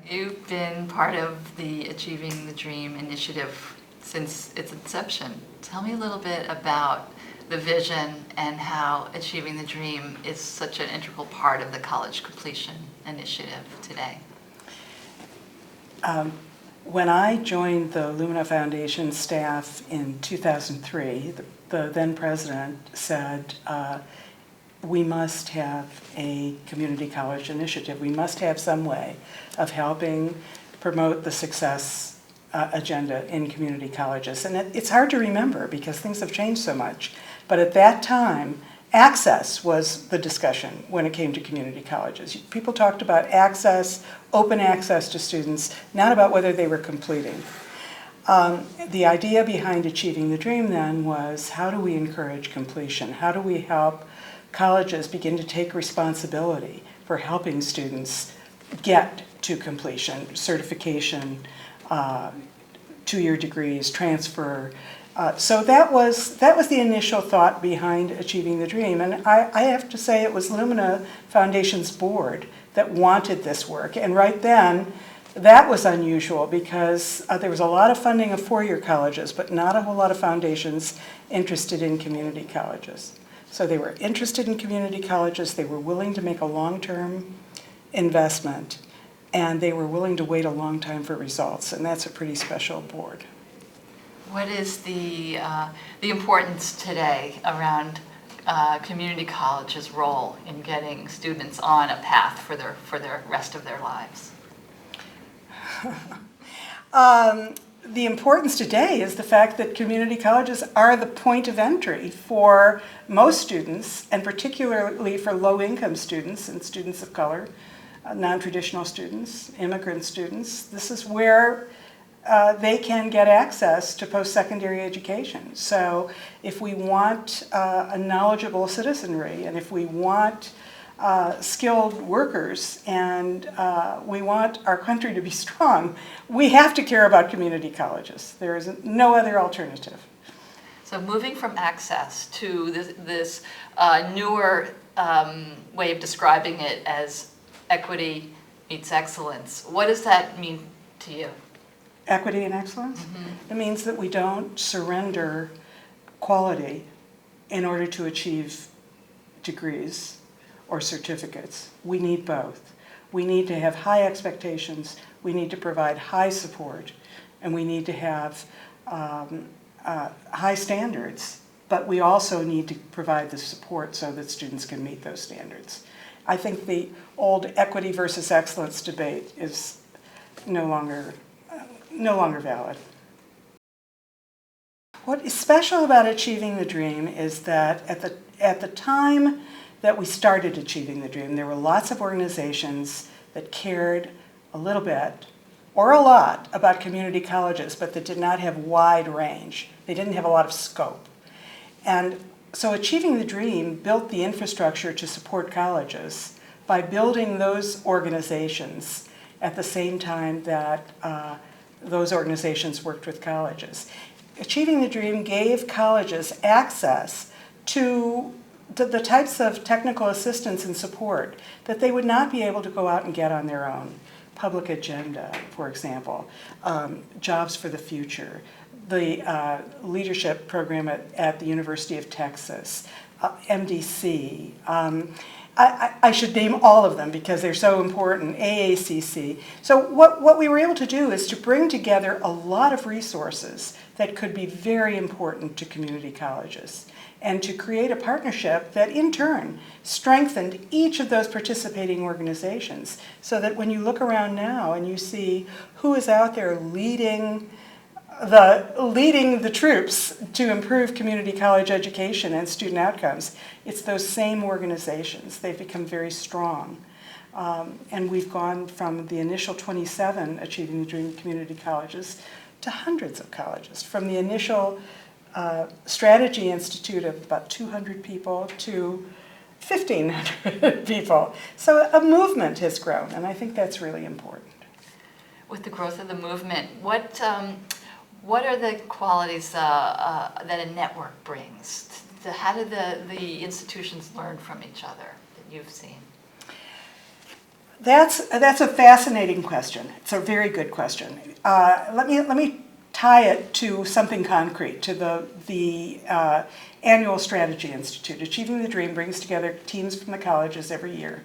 You've been part of the Achieving the Dream initiative since its inception. Tell me a little bit about the vision and how Achieving the Dream is such an integral part of the college completion initiative today. When I joined the Lumina Foundation staff in 2003, the then president said, we must have a community college initiative. We must have some way of helping promote the success agenda in community colleges. And it's hard to remember because things have changed so much. But at that time, access was the discussion when it came to community colleges. People talked about access, open access to students, not about whether they were completing. The idea behind Achieving the Dream then was, how do we encourage completion? How do we help colleges begin to take responsibility for helping students get to completion, certification, two-year degrees, transfer. So that was the initial thought behind Achieving the Dream. And I have to say it was Lumina Foundation's board that wanted this work. And right then, that was unusual because there was a lot of funding of four-year colleges, but not a whole lot of foundations interested in community colleges. So they were interested in community colleges, they were willing to make a long-term investment, and they were willing to wait a long time for results, and that's a pretty special board. What is the importance today around community college's role in getting students on a path for the rest of their lives? The importance today is the fact that community colleges are the point of entry for most students, and particularly for low-income students and students of color, non-traditional students, immigrant students. This is where they can get access to post-secondary education. So if we want a knowledgeable citizenry, and if we want skilled workers, and we want our country to be strong, we have to care about community colleges. There is no other alternative. So moving from access to this newer way of describing it as equity meets excellence, what does that mean to you? Equity and excellence? Mm-hmm. It means that we don't surrender quality in order to achieve degrees or certificates. We need both. We need to have high expectations, we need to provide high support, and we need to have high standards, but we also need to provide the support so that students can meet those standards. I think the old equity versus excellence debate is no longer valid. What is special about Achieving the Dream is that at the time that we started Achieving the Dream, there were lots of organizations that cared a little bit or a lot about community colleges, but that did not have wide range. They didn't have a lot of scope. And so Achieving the Dream built the infrastructure to support colleges by building those organizations at the same time that those organizations worked with colleges. Achieving the Dream gave colleges access to the types of technical assistance and support that they would not be able to go out and get on their own. Public agenda, for example, jobs for the future, the leadership program at the University of Texas, MDC. I should name all of them because they're so important, AACC. So what we were able to do is to bring together a lot of resources that could be very important to community colleges, and to create a partnership that in turn strengthened each of those participating organizations, so that when you look around now and you see who is out there leading the troops to improve community college education and student outcomes, it's those same organizations. They've become very strong. And we've gone from the initial 27 Achieving the Dream community colleges to hundreds of colleges, from the initial Strategy Institute of about 200 people to 1,500 people. So a movement has grown, and I think that's really important. With the growth of the movement, what are the qualities that a network brings? How do the institutions learn from each other that you've seen? That's a fascinating question. It's a very good question. Let me tie it to something concrete, to the annual Strategy Institute. Achieving the Dream brings together teams from the colleges every year.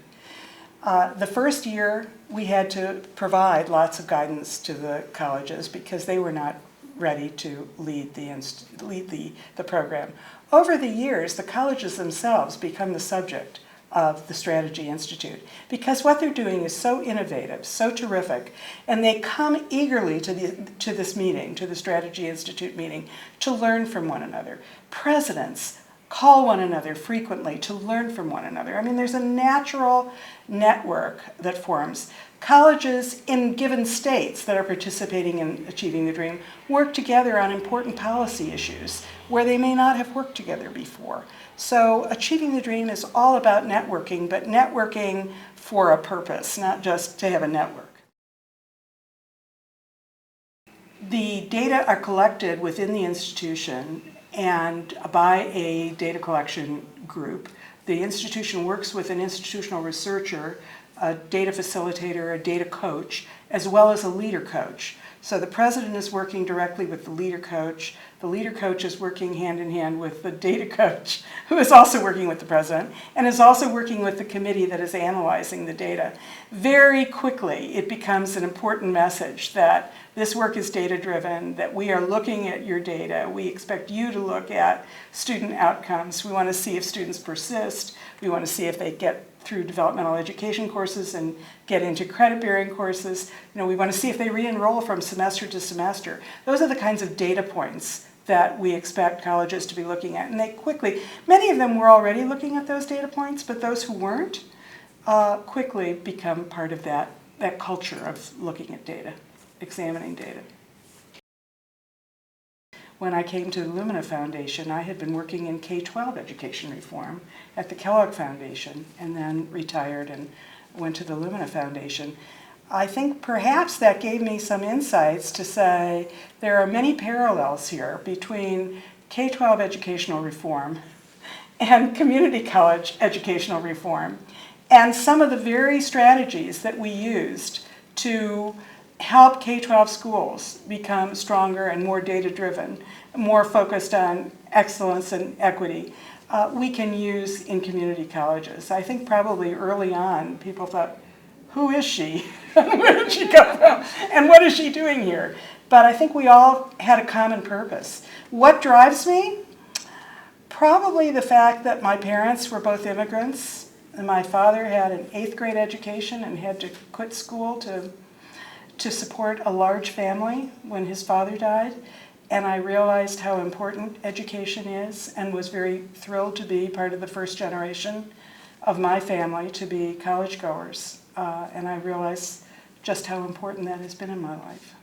The first year, we had to provide lots of guidance to the colleges because they were not ready to lead the program. Over the years, the colleges themselves become the subject of the Strategy Institute because what they're doing is so innovative, so terrific, and they come eagerly to this meeting, to the Strategy Institute meeting, to learn from one another. Presidents call one another frequently to learn from one another. I mean, there's a natural network that forms. Colleges in given states that are participating in Achieving the Dream work together on important policy issues where they may not have worked together before. So Achieving the Dream is all about networking, but networking for a purpose, not just to have a network. The data are collected within the institution and by a data collection group. The institution works with an institutional researcher, a data facilitator, a data coach, as well as a leader coach. So the president is working directly with the leader coach is working hand in hand with the data coach, who is also working with the president, and is also working with the committee that is analyzing the data. Very quickly, it becomes an important message that this work is data-driven, that we are looking at your data. We expect you to look at student outcomes. We want to see if students persist. We want to see if they get through developmental education courses and get into credit-bearing courses. We want to see if they re-enroll from semester to semester. Those are the kinds of data points that we expect colleges to be looking at. And they quickly, many of them were already looking at those data points, but those who weren't quickly become part of that culture of looking at data, examining data. When I came to the Lumina Foundation, I had been working in K-12 education reform at the Kellogg Foundation and then retired and went to the Lumina Foundation. I think perhaps that gave me some insights to say there are many parallels here between K-12 educational reform and community college educational reform and some of the very strategies that we used to help K-12 schools become stronger and more data-driven, more focused on excellence and equity, we can use in community colleges. I think probably early on people thought, who is she? Where did she come from? And what is she doing here? But I think we all had a common purpose. What drives me? Probably the fact that my parents were both immigrants. And my father had an 8th grade education and had to quit school to support a large family when his father died. And I realized how important education is and was very thrilled to be part of the first generation of my family to be college goers. And I realized just how important that has been in my life.